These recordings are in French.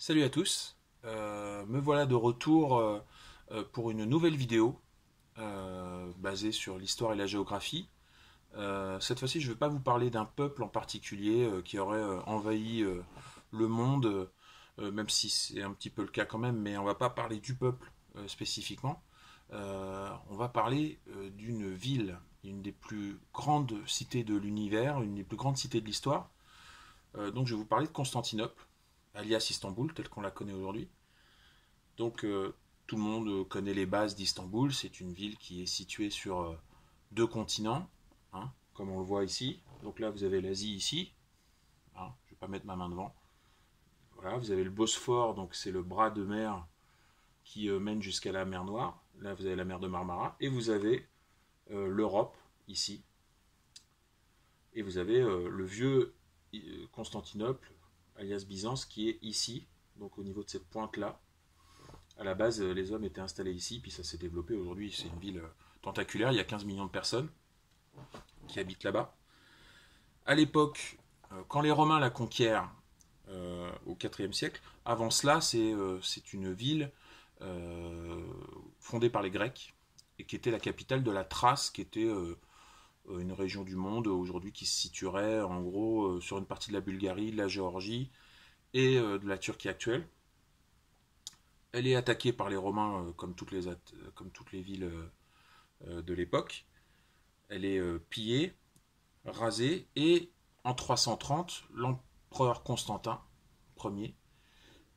Salut à tous, me voilà de retour pour une nouvelle vidéo basée sur l'histoire et la géographie. Cette fois-ci, je ne vais pas vous parler d'un peuple en particulier qui aurait envahi le monde, même si c'est un petit peu le cas quand même, mais on ne va pas parler du peuple spécifiquement. On va parler d'une ville, une des plus grandes cités de l'univers, une des plus grandes cités de l'histoire. Donc je vais vous parler de Constantinople, alias Istanbul, telle qu'on la connaît aujourd'hui. Donc tout le monde connaît les bases d'Istanbul. C'est une ville qui est située sur deux continents, hein, comme on le voit ici. Donc là, vous avez l'Asie ici. Hein, je ne vais pas mettre ma main devant. Voilà, vous avez le Bosphore, donc c'est le bras de mer qui mène jusqu'à la mer Noire. Là, vous avez la mer de Marmara. Et vous avez l'Europe ici. Et vous avez le vieux Constantinople, alias Byzance, qui est ici, donc au niveau de cette pointe-là. À la base, les hommes étaient installés ici, puis ça s'est développé. Aujourd'hui, c'est une ville tentaculaire. Il y a 15 millions de personnes qui habitent là-bas. À l'époque, quand les Romains la conquièrent au IVe siècle, avant cela, c'est une ville fondée par les Grecs et qui était la capitale de la Thrace, qui était une région du monde aujourd'hui qui se situerait en gros sur une partie de la Bulgarie, de la Géorgie et de la Turquie actuelle. Elle est attaquée par les Romains comme toutes les villes de l'époque. Elle est pillée, rasée, et en 330, l'empereur Constantin Ier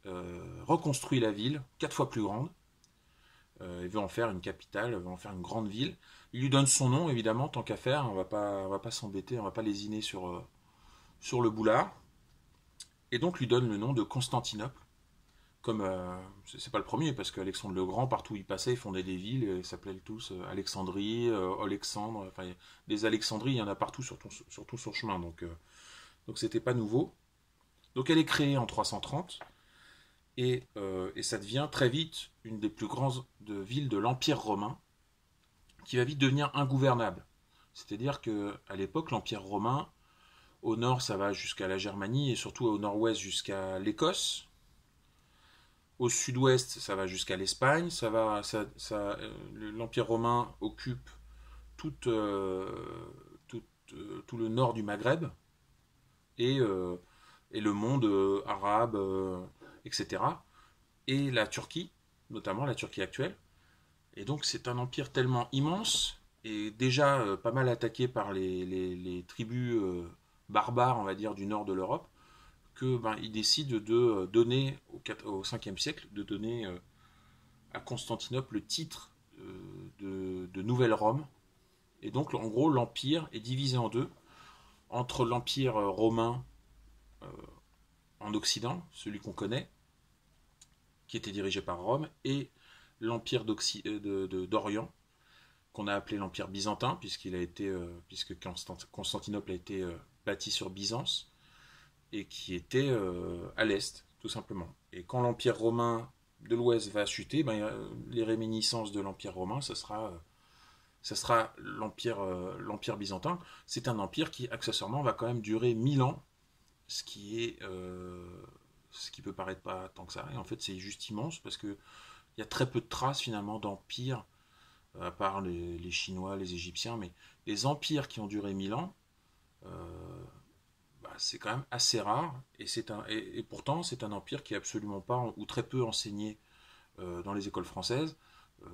reconstruit la ville, 4 fois plus grande. Il veut en faire une capitale, il veut en faire une grande ville. Il lui donne son nom, évidemment, tant qu'à faire. On va pas s'embêter, on va pas lésiner sur le boulard. Et donc lui donne le nom de Constantinople. Comme c'est pas le premier, parce qu'Alexandre le Grand, partout où il passait, il fondait des villes, ils s'appelaient tous Alexandrie, Alexandre, enfin des Alexandries, il y en a partout sur tout son chemin, donc c'était pas nouveau. Donc elle est créée en 330 et ça devient très vite une des plus grandes villes de l'Empire romain, qui va vite devenir ingouvernable. C'est-à-dire que à l'époque, l'Empire romain, au nord, ça va jusqu'à la Germanie et surtout au nord-ouest jusqu'à l'Écosse. Au sud-ouest, ça va jusqu'à l'Espagne. L'Empire romain occupe tout, tout, tout le nord du Maghreb et, euh, et le monde arabe, etc. Et la Turquie, notamment la Turquie actuelle. Et donc c'est un empire tellement immense et déjà pas mal attaqué par les tribus barbares, on va dire, du nord de l'Europe, que il décide de donner au 5e siècle, de donner à Constantinople le titre de Nouvelle Rome. Et donc en gros l'empire est divisé en deux, entre l'empire romain euh, en Occident, celui qu'on connaît, qui était dirigé par Rome, et l'empire d'Orient, qu'on a appelé l'empire byzantin, puisque Constantinople a été bâti sur Byzance, et qui était à l'est, tout simplement. Et quand l'Empire romain de l'Ouest va chuter, les réminiscences de l'Empire romain, ça sera l'Empire byzantin. C'est un empire qui, accessoirement, va quand même durer 1000 ans, ce qui est... ce qui peut paraître pas tant que ça. Et en fait, c'est juste immense, parce qu'il y a très peu de traces, finalement, d'empires, à part les Chinois, les Égyptiens, mais les empires qui ont duré 1000 ans, euh, c'est quand même assez rare, et pourtant c'est un empire qui est absolument pas ou très peu enseigné dans les écoles françaises. Euh,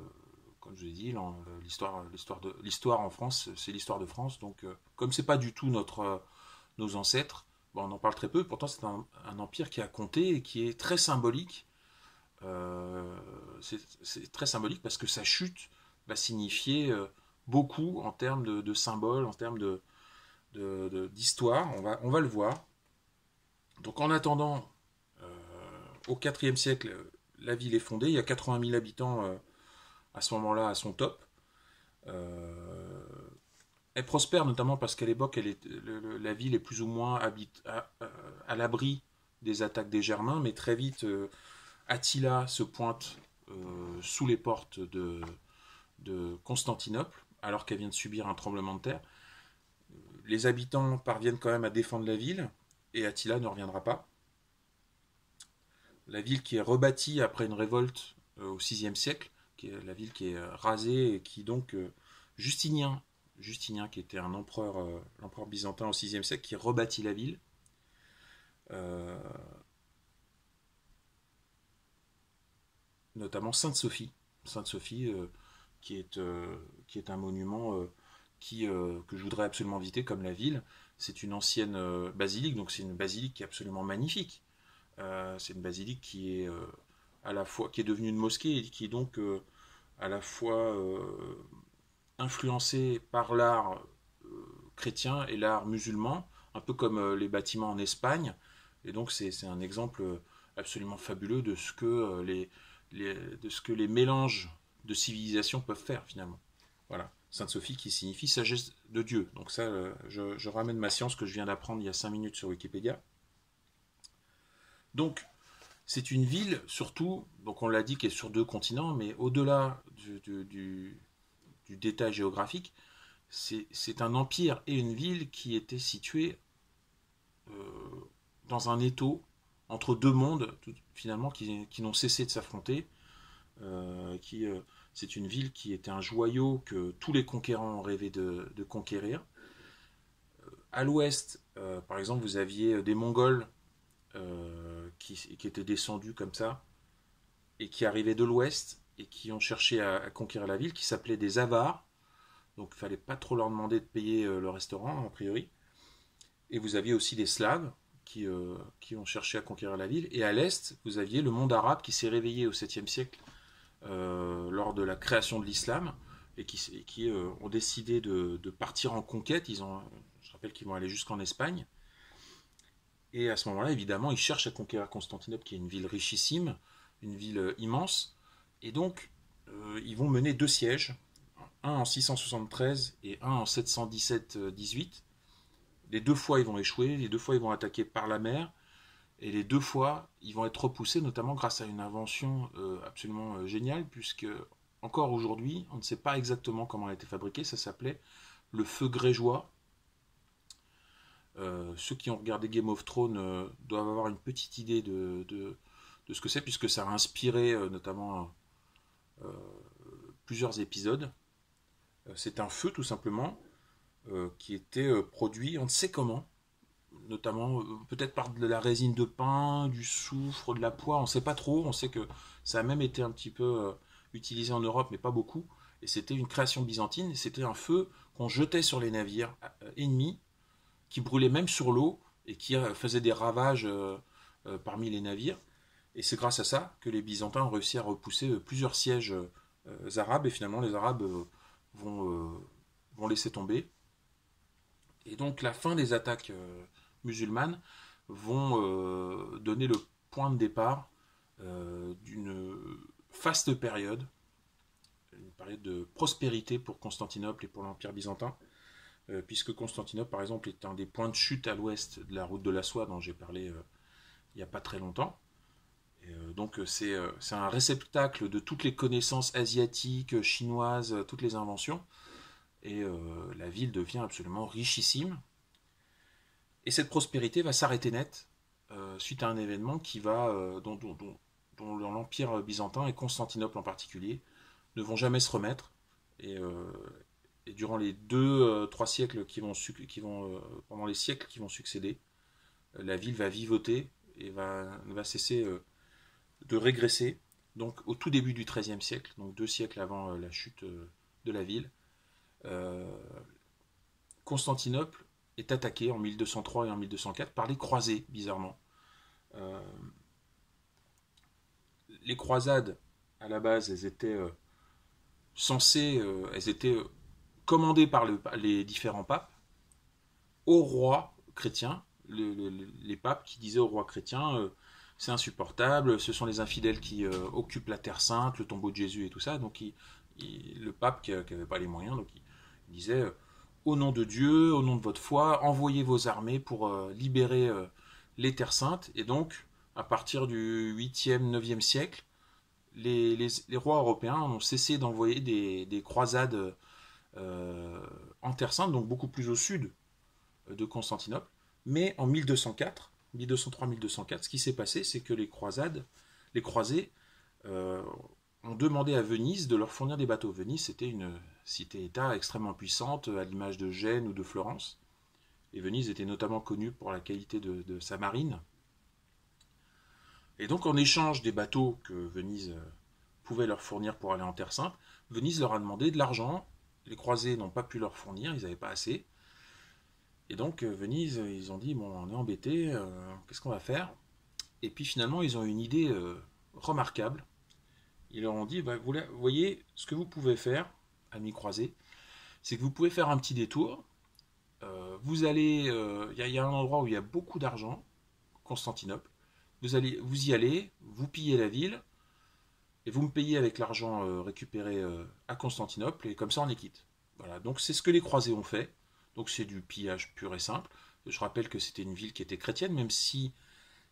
Comme je l'ai dit, l'histoire en France, c'est l'histoire de France, donc comme c'est pas du tout nos ancêtres, on en parle très peu. Pourtant c'est un empire qui a compté et qui est très symbolique. C'est très symbolique parce que sa chute va signifier beaucoup en termes de symboles, en termes d'histoire. On va le voir. Donc en attendant, au IVe siècle, la ville est fondée. Il y a 80 000 habitants à ce moment-là, à son top. Euh, Elle prospère notamment parce qu'à l'époque, la ville est plus ou moins à l'abri des attaques des Germains, mais très vite, Attila se pointe sous les portes de Constantinople, alors qu'elle vient de subir un tremblement de terre. Les habitants parviennent quand même à défendre la ville, et Attila ne reviendra pas. la ville qui est rebâtie après une révolte au VIe siècle, qui est la ville qui est rasée et qui donc Justinien, Justinien qui était un empereur, l'empereur byzantin au VIe siècle, qui rebâtit la ville. Euh, Notamment Sainte-Sophie. Sainte-Sophie qui est un monument que je voudrais absolument visiter comme la ville. C'est une ancienne basilique, donc c'est une basilique qui est absolument magnifique. C'est une basilique qui est à la fois qui est devenue une mosquée et qui est donc à la fois influencée par l'art chrétien et l'art musulman, un peu comme les bâtiments en Espagne. Et donc c'est un exemple absolument fabuleux de ce que de ce que les mélanges de civilisations peuvent faire finalement. Voilà. Sainte-Sophie qui signifie sagesse de Dieu. Donc ça, je ramène ma science que je viens d'apprendre il y a 5 minutes sur Wikipédia. Donc, c'est une ville, surtout, donc on l'a dit, qui est sur 2 continents, mais au-delà du détail géographique, c'est un empire et une ville qui était située euh, dans un étau entre 2 mondes, finalement, qui n'ont cessé de s'affronter. C'est une ville qui était un joyau que tous les conquérants ont rêvé de conquérir. À l'ouest, par exemple, vous aviez des Mongols qui étaient descendus comme ça et qui arrivaient de l'ouest et qui ont cherché à conquérir la ville, qui s'appelaient des Avars. Donc il ne fallait pas trop leur demander de payer le restaurant, a priori. Et vous aviez aussi des Slaves qui ont cherché à conquérir la ville. Et à l'est, vous aviez le monde arabe qui s'est réveillé au 7e siècle lors de la création de l'islam et qui ont décidé de partir en conquête. Je rappelle qu'ils vont aller jusqu'en Espagne. Et à ce moment-là, évidemment, ils cherchent à conquérir Constantinople, qui est une ville richissime, une ville immense. Et donc, ils vont mener 2 sièges, un en 673 et un en 717-18. Les 2 fois, ils vont échouer, les 2 fois, ils vont attaquer par la mer, et les 2 fois, ils vont être repoussés, notamment grâce à une invention absolument géniale, puisque encore aujourd'hui, on ne sait pas exactement comment elle a été fabriquée. Ça s'appelait le feu grégeois. Ceux qui ont regardé Game of Thrones doivent avoir une petite idée de ce que c'est, puisque ça a inspiré notamment plusieurs épisodes. C'est un feu tout simplement qui était produit, on ne sait comment, notamment peut-être par de la résine de pin, du soufre, de la poix, on ne sait pas trop. On sait que ça a même été un petit peu utilisé en Europe, mais pas beaucoup. Et c'était une création byzantine, c'était un feu qu'on jetait sur les navires ennemis, qui brûlait même sur l'eau et qui faisait des ravages parmi les navires. Et c'est grâce à ça que les Byzantins ont réussi à repousser plusieurs sièges arabes, et finalement les Arabes vont laisser tomber. Et donc la fin des attaques musulmanes vont donner le point de départ d'une faste période, une période de prospérité pour Constantinople et pour l'Empire byzantin, puisque Constantinople, par exemple, est un des points de chute à l'ouest de la route de la soie dont j'ai parlé il n'y a pas très longtemps. Et, donc c'est un réceptacle de toutes les connaissances asiatiques, chinoises, toutes les inventions, et la ville devient absolument richissime. Et cette prospérité va s'arrêter net suite à un événement dont l'Empire byzantin et Constantinople en particulier ne vont jamais se remettre. Et durant les 2-3 siècles pendant les siècles qui vont succéder, la ville va vivoter et va cesser de régresser. Donc au tout début du XIIIe siècle, donc 2 siècles avant la chute de la ville, Constantinople est attaquée en 1203 et en 1204 par les croisés, bizarrement. Les croisades, à la base, elles étaient commandées par les différents papes au roi chrétien, les papes qui disaient au roi chrétien c'est insupportable, ce sont les infidèles qui occupent la Terre Sainte, le tombeau de Jésus et tout ça. Donc le pape qui n'avait pas les moyens, donc il disait au nom de Dieu, au nom de votre foi, envoyez vos armées pour libérer les Terres Saintes. Et donc, à partir du 8e, 9e siècle, les rois européens ont cessé d'envoyer des croisades en Terre Sainte, donc beaucoup plus au sud de Constantinople. Mais en 1204, 1203-1204, ce qui s'est passé, c'est que les croisades les croisés ont demandé à Venise de leur fournir des bateaux. Venise, c'était une cité-État extrêmement puissante, à l'image de Gênes ou de Florence. Et Venise était notamment connue pour la qualité de sa marine. Et donc, en échange des bateaux que Venise pouvait leur fournir pour aller en Terre Sainte, Venise leur a demandé de l'argent. Les croisés n'ont pas pu leur fournir, ils n'avaient pas assez. Et donc, Venise, ils ont dit, bon, on est embêtés, qu'est-ce qu'on va faire? Et puis finalement, ils ont une idée remarquable. Ils leur ont dit, bah, vous voyez, ce que vous pouvez faire, amis croisés, c'est que vous pouvez faire un petit détour. Vous allez, y a un endroit où il y a beaucoup d'argent, Constantinople. Vous y allez, vous pillez la ville, et vous me payez avec l'argent récupéré à Constantinople, et comme ça on est quitte. Voilà, donc c'est ce que les croisés ont fait. Donc c'est du pillage pur et simple. Je rappelle que c'était une ville qui était chrétienne, même si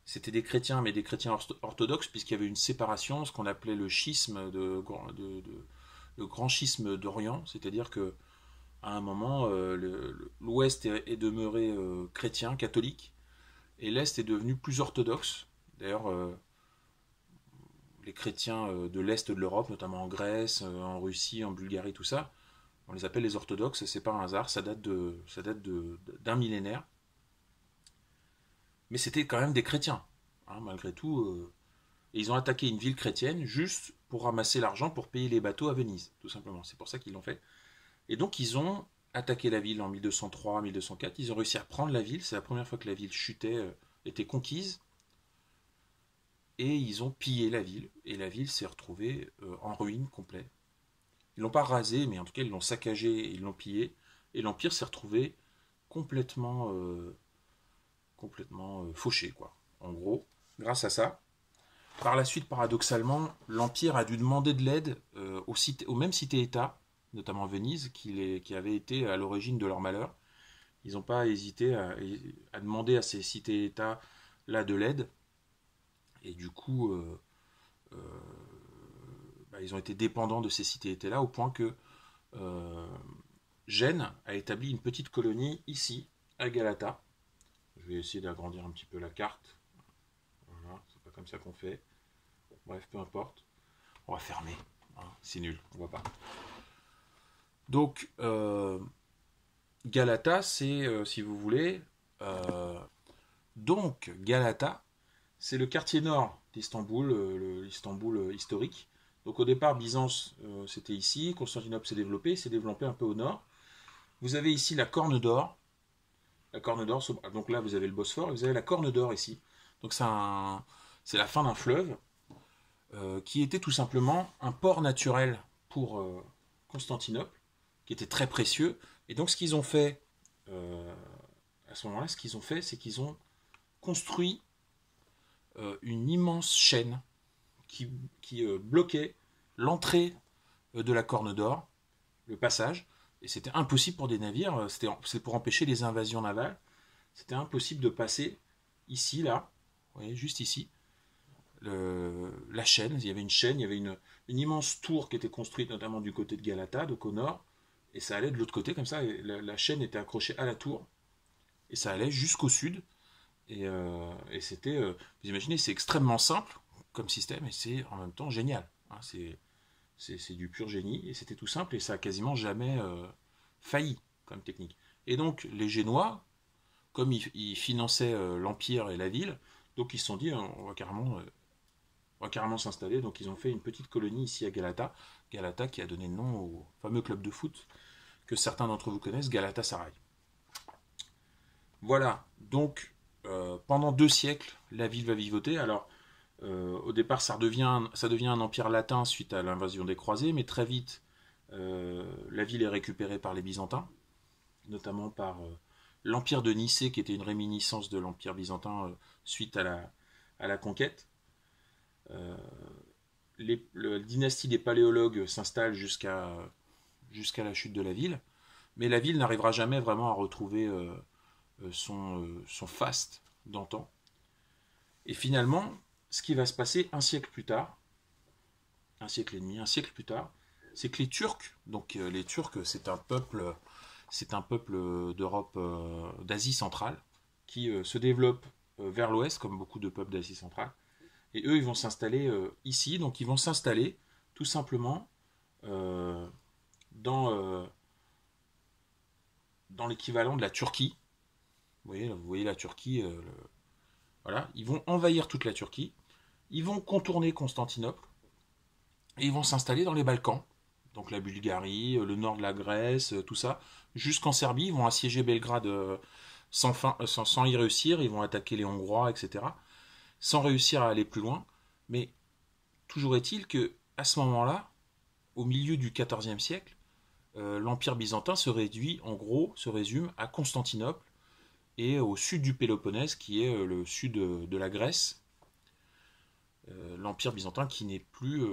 c'était des chrétiens, mais des chrétiens orthodoxes, puisqu'il y avait une séparation, ce qu'on appelait le schisme, le grand schisme d'Orient, c'est-à-dire que à un moment, l'Ouest est demeuré chrétien, catholique, et l'Est est devenu plus orthodoxe. D'ailleurs, les chrétiens de l'Est de l'Europe, notamment en Grèce, en Russie, en Bulgarie, tout ça, on les appelle les orthodoxes, c'est pas un hasard, ça date d'un millénaire. Mais c'était quand même des chrétiens, hein, malgré tout. Et ils ont attaqué une ville chrétienne juste pour ramasser l'argent pour payer les bateaux à Venise, tout simplement. C'est pour ça qu'ils l'ont fait. Et donc ils ont attaqué la ville en 1203, 1204. Ils ont réussi à prendre la ville. C'est la première fois que la ville chutait, était conquise. Et ils ont pillé la ville. Et la ville s'est retrouvée en ruine complète. Ils l'ont pas rasée, mais en tout cas ils l'ont saccagée, ils l'ont pillée. Et l'empire s'est retrouvé complètement, fauché, quoi. En gros, grâce à ça. Par la suite, paradoxalement, l'Empire a dû demander de l'aide aux mêmes cités-États, notamment Venise, qui avait été à l'origine de leur malheur. Ils n'ont pas hésité à demander à ces cités-États-là de l'aide. Et du coup, ils ont été dépendants de ces cités-États-là au point que Gênes a établi une petite colonie ici, à Galata. Je vais essayer d'agrandir un petit peu la carte. Voilà, c'est pas comme ça qu'on fait. Bref, peu importe. On va fermer. Hein, c'est nul, on va pas. Donc, Galata, c'est, si vous voulez, donc Galata, c'est le quartier nord d'Istanbul, l'Istanbul historique. Donc au départ, Byzance, c'était ici, Constantinople s'est développé un peu au nord. Vous avez ici la Corne d'Or. La Corne d'Or, donc là vous avez le Bosphore, et vous avez la Corne d'Or ici. Donc c'est la fin d'un fleuve qui était tout simplement un port naturel pour Constantinople, qui était très précieux. Et donc ce qu'ils ont fait à ce moment-là, c'est qu'ils ont construit une immense chaîne qui bloquait l'entrée de la Corne d'Or, le passage, et c'était impossible pour des navires, c'est pour empêcher les invasions navales, c'était impossible de passer ici, là, vous voyez, juste ici, la chaîne, il y avait une chaîne, il y avait une immense tour qui était construite notamment du côté de Galata, donc au nord, et ça allait de l'autre côté comme ça, et la chaîne était accrochée à la tour, et ça allait jusqu'au sud, et c'était, vous imaginez, c'est extrêmement simple comme système, et c'est en même temps génial, hein, c'est du pur génie, et c'était tout simple, et ça a quasiment jamais failli comme technique. Et donc les Génois, comme ils finançaient l'Empire et la ville, donc ils se sont dit, on va carrément s'installer, donc ils ont fait une petite colonie ici à Galata, Galata qui a donné le nom au fameux club de foot que certains d'entre vous connaissent, Galatasaray. Voilà, donc pendant 2 siècles, la ville va vivoter. Alors, au départ, ça devient un empire latin suite à l'invasion des croisés, mais très vite, la ville est récupérée par les Byzantins, notamment par l'empire de Nicée, qui était une réminiscence de l'empire byzantin suite à la conquête. La dynastie des paléologues s'installe jusqu'à la chute de la ville, mais la ville n'arrivera jamais vraiment à retrouver son faste d'antan. Et finalement, ce qui va se passer un siècle plus tard, un siècle et demi, un siècle plus tard, c'est que les Turcs, donc les Turcs, c'est un peuple d'Europe, d'Asie centrale, qui se développe vers l'ouest, comme beaucoup de peuples d'Asie centrale, Et eux, ils vont s'installer ici. Donc, ils vont s'installer tout simplement euh, dans, dans l'équivalent de la Turquie. Vous voyez la Turquie. Voilà. Ils vont envahir toute la Turquie. Ils vont contourner Constantinople. Et ils vont s'installer dans les Balkans. Donc la Bulgarie, le nord de la Grèce, tout ça. Jusqu'en Serbie. Ils vont assiéger Belgrade sans y réussir. Ils vont attaquer les Hongrois, etc. Sans réussir à aller plus loin. Mais toujours est-il que à ce moment-là, au milieu du XIVe siècle, l'Empire byzantin se réduit, en gros, se résume à Constantinople et au sud du Péloponnèse, qui est le sud de la Grèce. L'Empire byzantin qui n'est plus...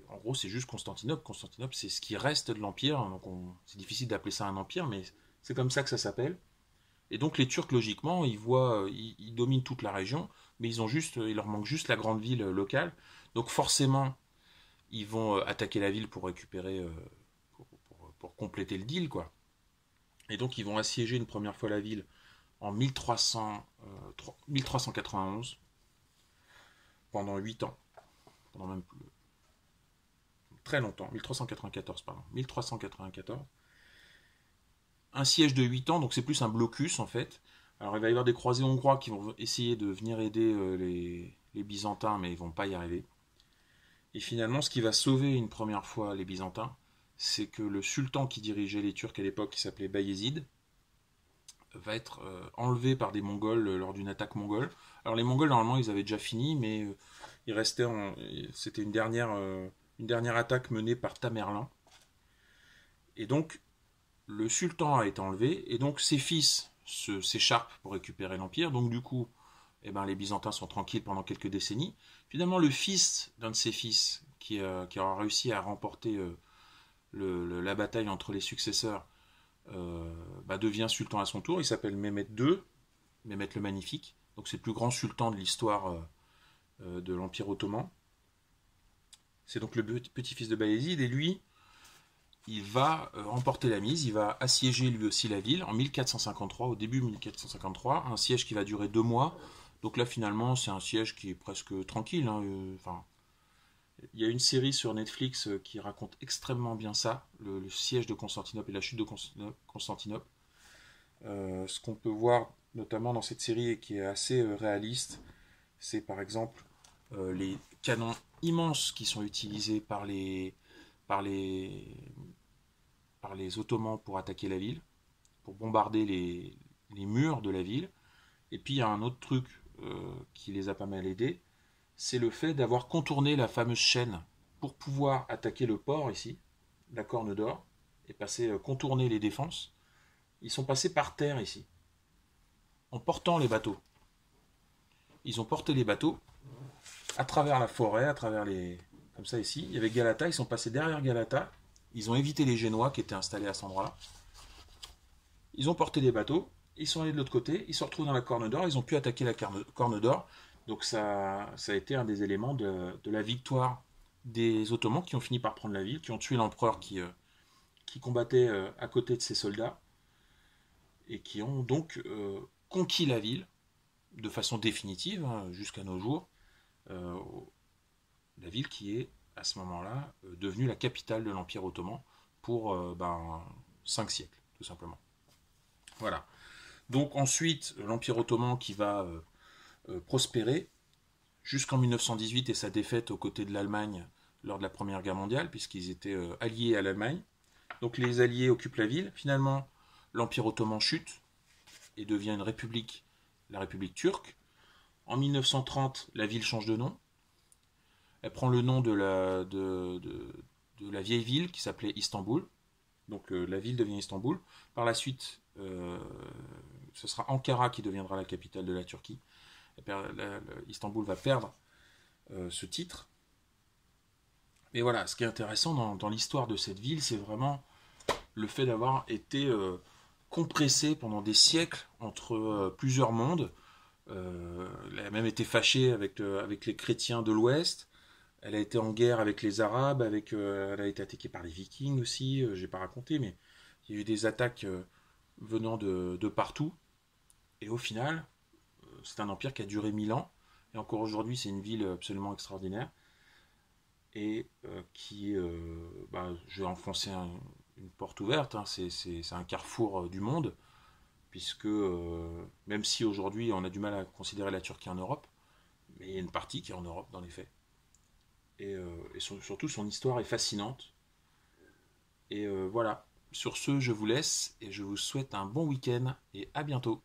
en gros, c'est juste Constantinople. Constantinople, c'est ce qui reste de l'Empire. Donc c'est difficile d'appeler ça un empire, mais c'est comme ça que ça s'appelle. Et donc les Turcs, logiquement, ils dominent toute la région, mais il leur manque juste la grande ville locale. Donc forcément, ils vont attaquer la ville pour récupérer, pour compléter le deal, quoi. Et donc ils vont assiéger une première fois la ville en 1391, pendant 8 ans, pendant même plus, très longtemps, 1394, pardon, 1394. Un siège de 8 ans, donc c'est plus un blocus en fait. Alors il va y avoir des croisés hongrois qui vont essayer de venir aider les Byzantins, mais ils vont pas y arriver. Et finalement, ce qui va sauver une première fois les Byzantins, c'est que le sultan qui dirigeait les Turcs à l'époque, qui s'appelait Bayezid, va être enlevé par des Mongols lors d'une attaque mongole. Alors les Mongols, normalement, ils avaient déjà fini, mais il restait c'était une dernière attaque menée par Tamerlan. Et donc, le sultan a été enlevé, et donc ses fils s'écharpent pour récupérer l'Empire. Donc du coup, eh ben, les Byzantins sont tranquilles pendant quelques décennies. Finalement, le fils d'un de ses fils, qui aura réussi à remporter la bataille entre les successeurs, devient sultan à son tour. Il s'appelle Mehmet II, Mehmet le Magnifique. Donc c'est le plus grand sultan de l'histoire de l'Empire ottoman. C'est donc le petit-fils de Bayezid, et lui, il va remporter la mise, il va assiéger lui aussi la ville en 1453, au début 1453, un siège qui va durer 2 mois. Donc là finalement c'est un siège qui est presque tranquille. Enfin, il y a une série sur Netflix qui raconte extrêmement bien ça, le siège de Constantinople et la chute de Constantinople. Ce qu'on peut voir notamment dans cette série et qui est assez réaliste, c'est par exemple les canons immenses qui sont utilisés par les, par les Ottomans pour attaquer la ville, pour bombarder les murs de la ville. Et puis il y a un autre truc qui les a pas mal aidés, c'est le fait d'avoir contourné la fameuse chaîne pour pouvoir attaquer le port ici, la Corne d'Or, et contourner les défenses. Ils sont passés par terre ici, en portant les bateaux. Ils ont porté les bateaux à travers la forêt, à travers les... Comme ça ici, il y avait Galata, ils sont passés derrière Galata, ils ont évité les Génois qui étaient installés à cet endroit-là. Ils ont porté des bateaux, ils sont allés de l'autre côté, ils se retrouvent dans la Corne d'Or, ils ont pu attaquer la Corne d'Or. Donc ça a été un des éléments de la victoire des Ottomans qui ont fini par prendre la ville, qui ont tué l'empereur qui combattait à côté de ses soldats, et qui ont donc conquis la ville de façon définitive, jusqu'à nos jours. Euh, la ville qui est à ce moment-là devenue la capitale de l'Empire ottoman pour 5 siècles, tout simplement. Voilà. Donc ensuite, l'Empire ottoman qui va prospérer jusqu'en 1918 et sa défaite aux côtés de l'Allemagne lors de la Première Guerre mondiale, puisqu'ils étaient alliés à l'Allemagne. Donc les Alliés occupent la ville. Finalement, l'Empire ottoman chute et devient une république, la République turque. En 1930, la ville change de nom. Elle prend le nom de la vieille ville qui s'appelait Istanbul. Donc la ville devient Istanbul. Par la suite, ce sera Ankara qui deviendra la capitale de la Turquie. Istanbul va perdre ce titre. Mais voilà, ce qui est intéressant dans l'histoire de cette ville, c'est vraiment le fait d'avoir été compressée pendant des siècles entre plusieurs mondes. Elle a même été fâchée avec les chrétiens de l'Ouest. Elle a été en guerre avec les Arabes, elle a été attaquée par les Vikings aussi, je n'ai pas raconté, mais il y a eu des attaques venant de partout. Et au final, c'est un empire qui a duré 1000 ans, Et encore aujourd'hui, c'est une ville absolument extraordinaire. Et je vais enfoncer une porte ouverte, hein, c'est un carrefour du monde, puisque même si aujourd'hui on a du mal à considérer la Turquie en Europe, mais il y a une partie qui est en Europe dans les faits. Surtout son histoire est fascinante. Et voilà, sur ce, je vous laisse et je vous souhaite un bon week-end et à bientôt.